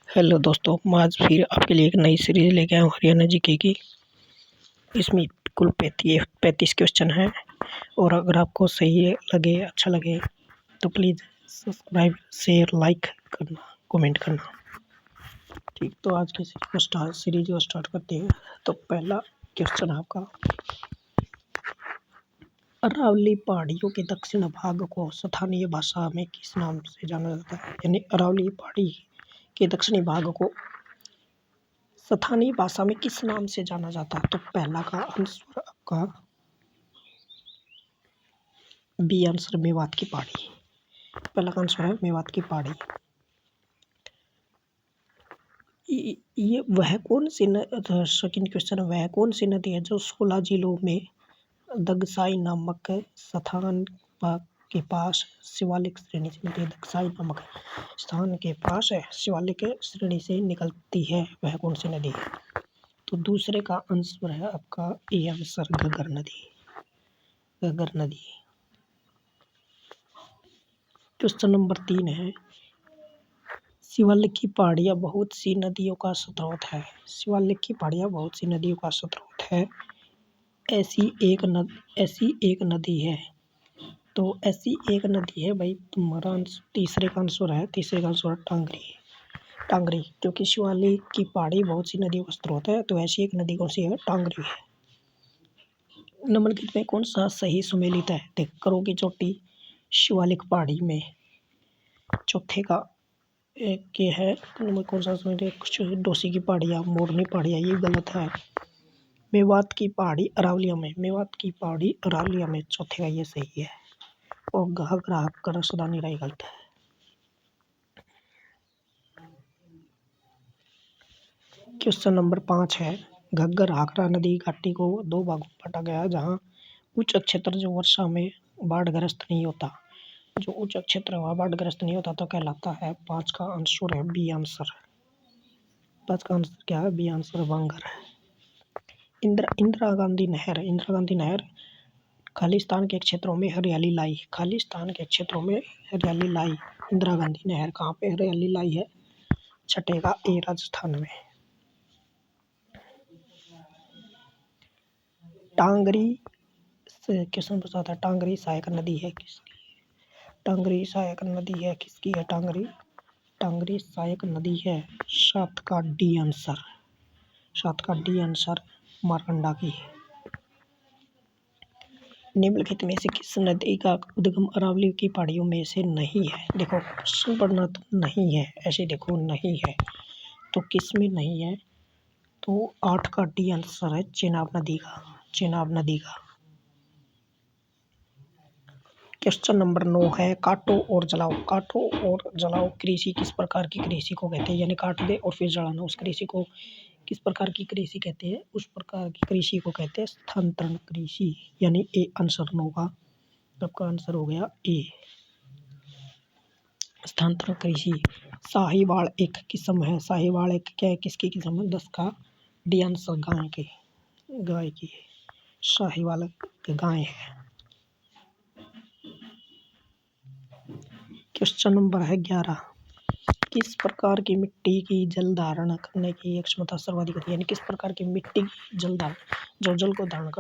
Hello दोस्तों, मैं आज फिर आपके लिए एक नई सीरीज लेके आया हूँ हरियाणा जीके की। इसमें कुल 35 क्वेश्चन हैं और अगर आपको सही लगे, अच्छा लगे तो प्लीज़ सब्सक्राइब, शेयर, लाइक करना, कमेंट करना। ठीक, तो आज की सीरीज को स्टार्ट करते हैं। तो पहला क्वेश्चन आपका, अरावली पहाड़ियों के दक्षिण भाग को स्थानीय भाषा में किस नाम से जाना जाता है? यानी अरावली पहाड़ी के दक्षिणी भाग को स्थानीय भाषा में किस नाम से जाना जाता है? तो पहला का आंसर आपका बी आंसर मेवात की पहाड़ी। पहला का आंसर है मेवात की पहाड़ी। ये वह कौन सी सेकंड क्वेश्चन, वह कौन सी नदी है जो 16 जिलों में दगसाई नामक स्थान के पास शिवालिक श्रेणी से निकलती है? दगसाई नामक स्थान के पास शिवालिक श्रेणी से निकलती है, वह कौन सी नदी है? तो दूसरे का आंसर है आपका ए आंसर घग्गर नदी। घग्गर नदी। क्वेश्चन नंबर 3 है, शिवालिक की पहाड़ियाँ बहुत सी नदियों का स्रोत है। शिवालिक की पहाड़ियाँ बहुत सी नदियों का स्रोत है। ऐसी एक नदी है। तो ऐसी एक नदी है भाई, तुम्हारा तीसरे का आंसर है टांगरी। टांगरी, क्योंकि शिवालिक की पहाड़ी बहुत सी नदियों का स्रोत है, तो ऐसी एक नदी कौन सी है? टांगरी है। निम्नलिखित में कौन सा सही सुमेलित है? देख, करों की चोटी शिवालिक पहाड़ी में। चौथे का एक ये है, कौन सा कुछ डोसी की पहाड़ियाँ, मोरनी पहाड़ियाँ, ये गलत है। मेवात की पहाड़ी अरावलिया में। मेवात की पहाड़ी अरावलिया में, चौथे का ये सही है। और ग्राहक का रसदानी राय गलत है। क्वेश्चन नंबर 5 है, घग्गर हाकरा नदी घाटी को 2 भागों में बांटा गया है, जहाँ उच्च क्षेत्र जो वर्षा में बाढ़ग्रस्त नहीं होता, जो उच्च क्षेत्र वहाँ बाढ़ग्रस्त नहीं होता तो कहलाता है। 5 का आंसर है बी आंसर। 5 का आंसर क्या है? बी आंसर वांगर है। इंदिरा गांधी नहर। इंदिरा गांधी नहर खालिस्तान के क्षेत्रों में हरियाली लाई। खालिस्तान के क्षेत्रों में हरियाली लाई। इंदिरा गांधी नहर कहाँ पे हरियाली लाई है? छठे का ए राजस्थान में। टांगरी क्वेश्चन पूछा था, टांगरी सहायक नदी है किसकी? टांगरी सहायक नदी है किसकी है? टांगरी सहायक नदी है 7 का डी आंसर। 7 का डी आंसर मारकंडा की है। निम्नलिखित में से किस नदी का उद्गम अरावली की पहाड़ियों में से नहीं है? देखो, क्वेश्चन पढ़ना तो नहीं है, ऐसे देखो नहीं है तो किस में नहीं है? तो 8 का डी आंसर है चेनाब नदी का। चेनाब नदी का। क्वेश्चन नंबर 9 है, काटो और जलाओ। काटो और जलाओ कृषि किस प्रकार की कृषि को कहते हैं? यानी काट दे और फिर जलाना, उस कृषि को किस प्रकार की कृषि कहते हैं? उस प्रकार की कृषि को कहते हैं स्थानांतरण कृषि। यानी ए आंसर 9 का आपका आंसर हो गया ए, स्थानांतरण कृषि। साहिवाल एक किस्म है। साहिवाल एक क्या है, किसकी किस्म है? 10 का डी आंसर गाय की। साहिवाल गाय है। क्वेश्चन नंबर है 11, किस प्रकार की मिट्टी की जल धारण करने की क्षमता सर्वाधिक होती है? यानी किस प्रकार की मिट्टी की जल को धारण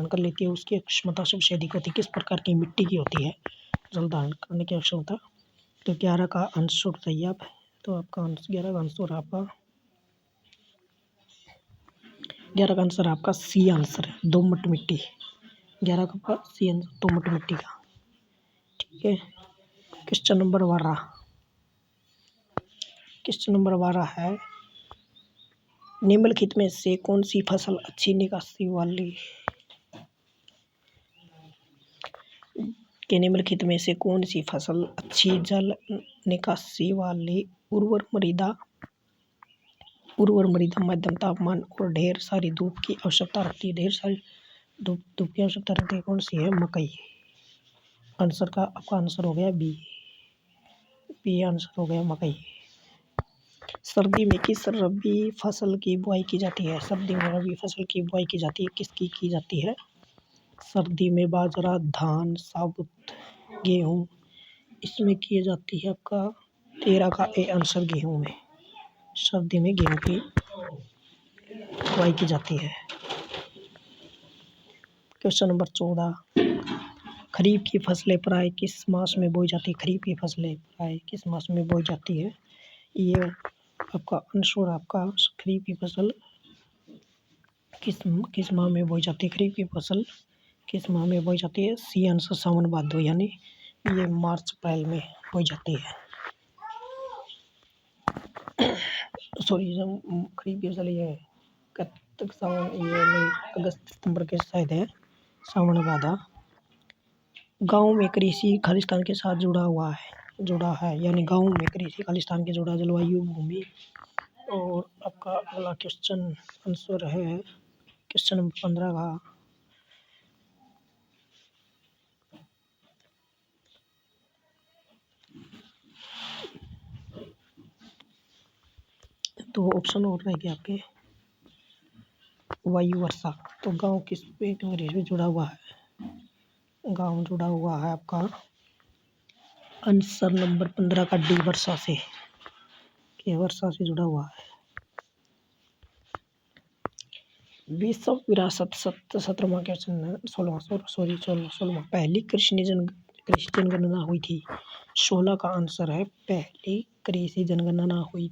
कर लेती है, उसकी क्षमता सबसे अधिक होती है? किस प्रकार की मिट्टी की होती है जल धारण करने की क्षमता? तो 11 का आंसर सही है। तो आपका 11 का आंसर आपका 11 का आंसर आपका सी आंसर है, दोमट मिट्टी। 11 का सी आंसर दोमट मिट्टी का। ठीक है। क्वेश्चन नंबर 12 है, निम्नलिखित में से कौन सी फसल अच्छी निकासी वाली निम्नलिखित में से कौन सी फसल अच्छी जल निकासी वाली, उर्वर मृदा, मध्यम तापमान और ढेर सारी धूप की आवश्यकता रखती है? ढेर सारी धूप की आवश्यकता रखती है, कौन सी है? मकई। आंसर का आपका आंसर हो गया बी आंसर हो गया मकई। सर्दी में किस रबी फसल की बुआई की जाती है? सर्दी में रबी फसल की बुआई की जाती है, किसकी की जाती है? सर्दी में बाजरा, धान, साबुत गेहूँ, इसमें की जाती है आपका 13 का ए आंसर गेहूँ में। सर्दी में गेहूँ की बुआई की जाती है। क्वेश्चन नंबर 14, खरीफ की फसलें प्राय किस मास में बोई जाती है? खरीफ की फसलें प्राय किस मास में बोई जाती है? ये आपका आंसर आपका खरीफ की फसल किस माह में बोई जाती है? खरीफ की फसल किस माह में बोई जाती है? सी आंसर सावन भादो, यानी ये मार्च अप्रैल में बोई जाती है। सॉरी, खरीफ की फसल ये कब सावन, ये मई अगस्त सितंबर के शायद है, सावन भादा। गांव में कृषि खालिस्तान के साथ जुड़ा है, यानी गांव में कृषि खालिस्तान के जुड़ा जलवायु भूमि। और आपका अगला क्वेश्चन आंसर है क्वेश्चन नंबर 15 का, तो ऑप्शन और रहेंगे आपके वायु वर्षा। तो गांव किस पे जुड़ा हुआ है? गांव जुड़ा हुआ है आपका आंसर नंबर 15 का डी, वर्षा से, वर्षा से जुड़ा हुआ है। विश्व विरासत 17वां क्वेश्चन, 16वां। पहली कृषि जनगणना हुई थी। 16 का आंसर है पहली कृषि जनगणना हुई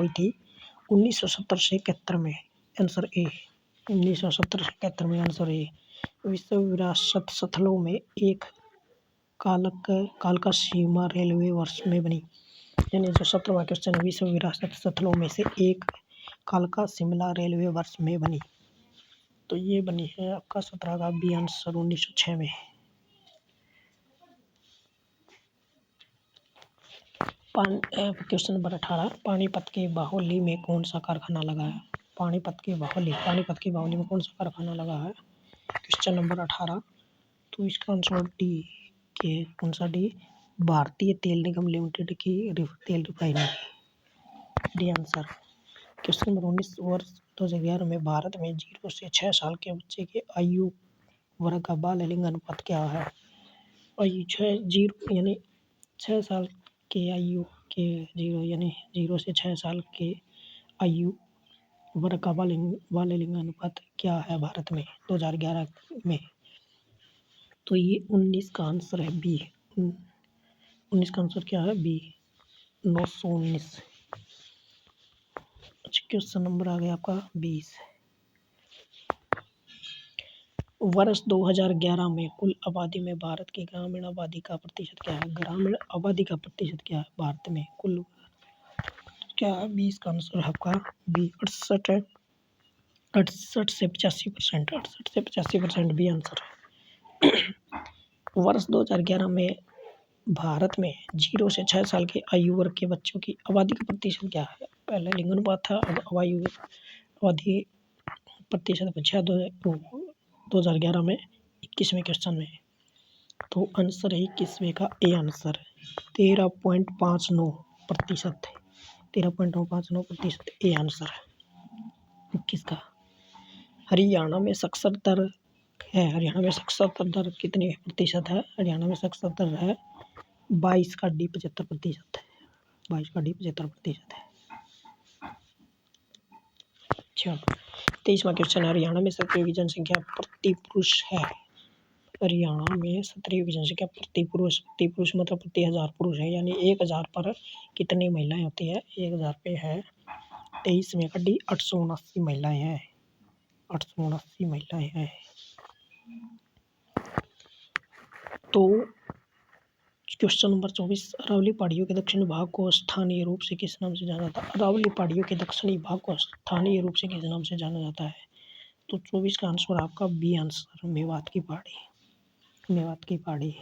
थी। 1970 से 71 में, आंसर ए। 1970 से 71 में, आंसर ए। विश्व विरासत स्थलों में एक कालका सीमा रेलवे वर्ष में बनी, यानी जो 17वां क्वेश्चन, विश्व विरासत स्थलों में से एक कालका शिमला रेलवे वर्ष में बनी, तो ये बनी है आपका 17 का बी आंसर 1906 में। क्वेश्चन नंबर 18, पानीपत के बाहुली में कौन सा कारखाना लगा है? पानीपत के बाहुली में कौन सा कारखाना लगा है? क्वेश्चन नंबर 18, तो इसका आंसर डी के, कौन सा डी? भारतीय तेल निगम लिमिटेड की तेल refinery, D answer. Question number 19, वर्ष 2011 में भारत में 0 से 6 साल के बच्चे के आयु वर्ग का बाल लिंग अनुपात क्या है? आयु 0 यानी 6 साल के आयु के 0 यानी 0 से 6 साल के आयु वर्ग का बाल लिंग अनुपात क्या है भारत में 2011 में? तो ये 19 का आंसर है बी। 19 का आंसर क्या है? बी, 919। क्वेश्चन नंबर आ गया आपका 20, वर्ष 2011 में कुल आबादी में भारत की ग्रामीण आबादी का प्रतिशत क्या है? ग्रामीण आबादी का प्रतिशत क्या है भारत में कुल क्या है? 20 का आंसर है आपका बी, 68 है। 68 से 85%, 68 से 85% बी आंसर है। वर्ष 2011 में भारत में 0 से 6 साल के आयु वर्ग के बच्चों की आबादी का प्रतिशत क्या है? पहले लिंग अनुपात था, अब आबादी प्रतिशत बचा 2011 में 21वें क्वेश्चन में, तो आंसर है 21वें का ए आंसर, 13.59%, 13.59% ए आंसर है 21 का। हरियाणा में साक्षरता दर है, हरियाणा में साक्षरता दर कितनी प्रतिशत है? हरियाणा में साक्षरता दर है 22 का डी 75% है, 22 का डी 75% है। अच्छा, 23वां क्वेश्चन, हरियाणा में सक्रिय जनसंख्या प्रति पुरुष है। हरियाणा में सक्रिय जनसंख्या प्रति पुरुष मतलब प्रति 1000 पुरुष है, यानी 1000 पर कितनी महिलाएं होती है? 1000 पे है 23 में का डी 879 महिलाएं हैं, 879 महिलाएं हैं। तो क्वेश्चन नंबर 24, अरावली पहाड़ियों के दक्षिणी भाग को स्थानीय रूप से किस नाम से जाना जाता है? अरावली पहाड़ियों के दक्षिणी भाग को स्थानीय रूप से किस नाम से जाना जाता है? तो 24 का आंसर आपका बी आंसर, मेवात की पहाड़ी, मेवात की पहाड़ी।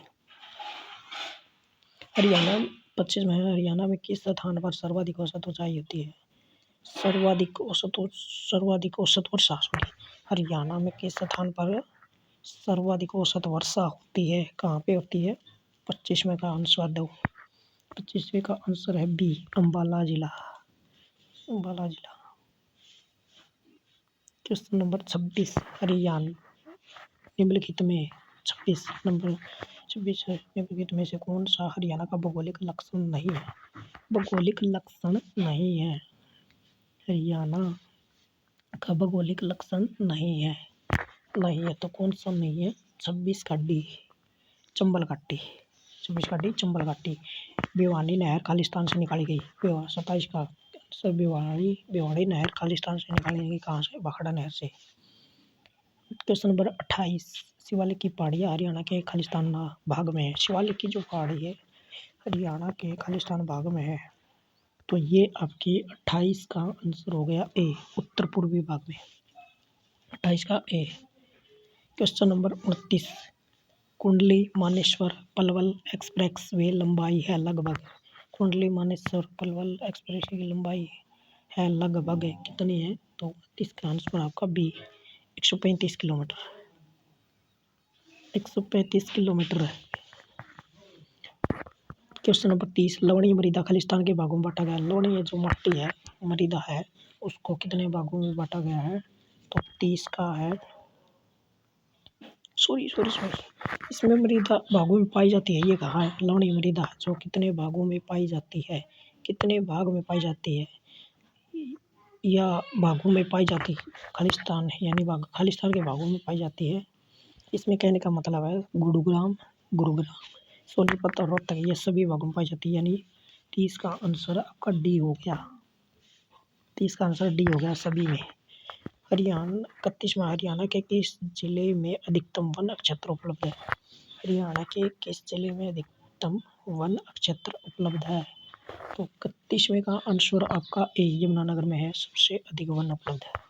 हरियाणा 25 में, हरियाणा में किस स्थान पर सर्वाधिक औसत ऊंचाई होती है? सर्वाधिक औसत वर्षा, हरियाणा में किस स्थान पर सर्वाधिक औसत वर्षा होती है? कहाँ पे होती है? 25वें का आंसर दो, 25वें का आंसर है बी, अम्बाला जिला, अम्बाला जिला। क्वेश्चन नंबर 26, हरियाणा निम्नलिखित में 26 निम्नलिखित में से कौन सा हरियाणा का भौगोलिक लक्षण नहीं है? भौगोलिक लक्षण नहीं है। हरियाणा का भौगोलिक लक्षण नहीं है। नहीं है तो कौन सा नहीं है? 26 घाटी, चंबल घाटी, 26 घाटी, चंबल घाटी। भिवानी नहर खालिस्तान से निकाली गई। 27 का आंसर भिवानी नहर खालिस्तान से निकाली गई। कहाँ से? भाखड़ा नहर से। क्वेश्चन नंबर 28, शिवालिक की पहाड़ियाँ हरियाणा के खालिस्तान भाग में है। शिवालिक की जो पहाड़ी है हरियाणा के खालिस्तान भाग में है। तो ये आपकी 28 का आंसर हो गया ए, उत्तर पूर्वी भाग में। 28 का ए। Question number 29, Kundli Manesar Palwal express way लंबाई है लगभग। कुंडली मानेसर पलवल एक्सप्रेस की लंबाई है लगभग कितनी है? तो 29 का आंसर आपका बी, 135 किलोमीटर। 135 किलोमीटर है। क्वेश्चन नंबर 30, लवणीय मृदा खालिस्तान के भागों में बांटा गया। लवणीय जो मिट्टी है, मृदा है, उसको कितने भागों में बांटा गया है? तो 30 का है। सॉरी इसमें मृदा भागों में पाई जाती है, ये कहा है लवणीय मृदा जो कितने भागों में पाई जाती है, कितने भाग में पाई जाती है या भागों में पाई जाती है। खालिस्तान यानी खालिस्तान के भागों में पाई जाती है। इसमें कहने का मतलब है गुरुग्राम, सोनीपत और रोहतक, ये सभी भागों में पाई जाती है। यानी 30 का आंसर आपका डी हो गया। 30 का आंसर डी हो गया सभी में। हरियाणा 31वां, हरियाणा के किस जिले में अधिकतम वन क्षेत्र उपलब्ध है? हरियाणा के किस जिले में अधिकतम वन क्षेत्र उपलब्ध है? तो 31वें का आंसर आपका ए, यमुनानगर में है, सबसे अधिक वन उपलब्ध है।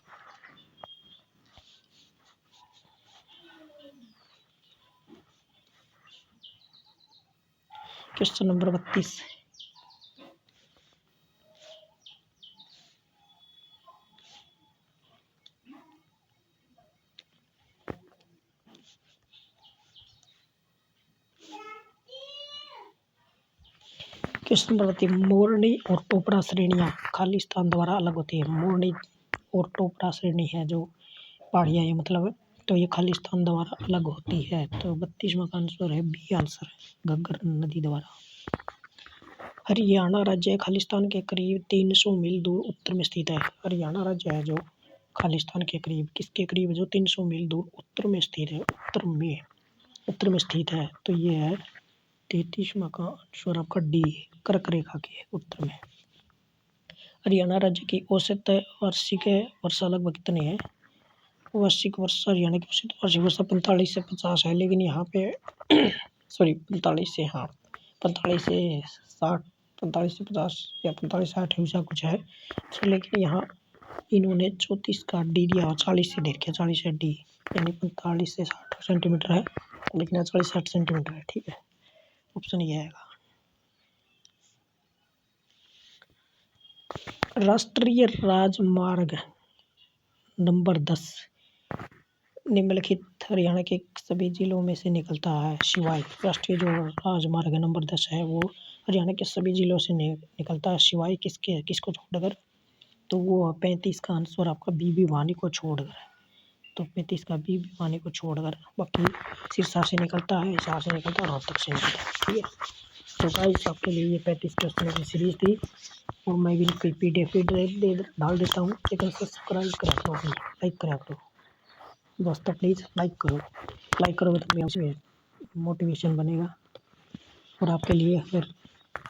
क्वेश्चन नंबर 32, क्वेश्चन नंबर 32, मोरनी और टोपरा श्रेणियाँ खालिस्तान द्वारा अलग होती है। मोरनी और टोपरा श्रेणी है जो पहाड़ियाँ है मतलब, तो ये खालिस्तान द्वारा अलग होती है। तो 32वां का आंसर है बी आंसर, घग्गर नदी द्वारा। हरियाणा राज्य खालिस्तान के करीब 300 मील दूर उत्तर में स्थित है। हरियाणा राज्य है जो खालिस्तान के करीब, किसके करीब? जो 300 मील दूर उत्तर में स्थित है, उत्तर में स्थित है। तो ये है 33वां का आंसर आपका डी, कर्क रेखा के उत्तर में। हरियाणा राज्य की औसत वार्षिक वर्षा लगभग कितनी है? वार्षिक वर्षा हरियाणा की औसत वार्षिक वर्षा 45 से 50 है, लेकिन यहाँ पे 45 से 60, 45 से 50 या 45-60 ऐसा कुछ है। तो लेकिन यहाँ इन्होंने 34 का डी दिया, 40 से दे रखा, 40 से डी, यानी 45 से 60 सेंटीमीटर है, लेकिन यहाँ 40-60 सेंटीमीटर है। ठीक है, ऑप्शन ये आएगा। राष्ट्रीय राजमार्ग नंबर 10 निम्नलिखित हरियाणा के सभी जिलों में से निकलता है शिवाय। राष्ट्रीय जो राजमार्ग नंबर 10 है वो हरियाणा के सभी जिलों से निकलता है सिवाय किसको छोड़कर? तो वो 35 का आंसर आपका बी, भिवानी को छोड़कर। तो 35 का बी, भिवानी को छोड़कर, बाकी सिरसा से निकलता है, हिसार से निकलता है, रोहतक से निकलता है। ठीक है, तो गाइस आपके लिए ये 35 क्वेश्चन की सीरीज थी और मैं भी PDF डाल देता हूँ, लेकिन सब्सक्राइब करा करो, लाइक करा करो दोस्तों, प्लीज़ लाइक करोगे तो मेरे मोटिवेशन बनेगा और आपके लिए फिर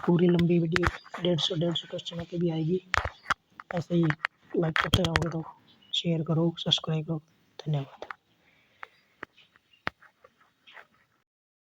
पूरी लंबी वीडियो 150 क्वेश्चनों की भी आएगी। ऐसे ही लाइक करते रहोगे तो शेयर करो, सब्सक्राइब करो। धन्यवाद।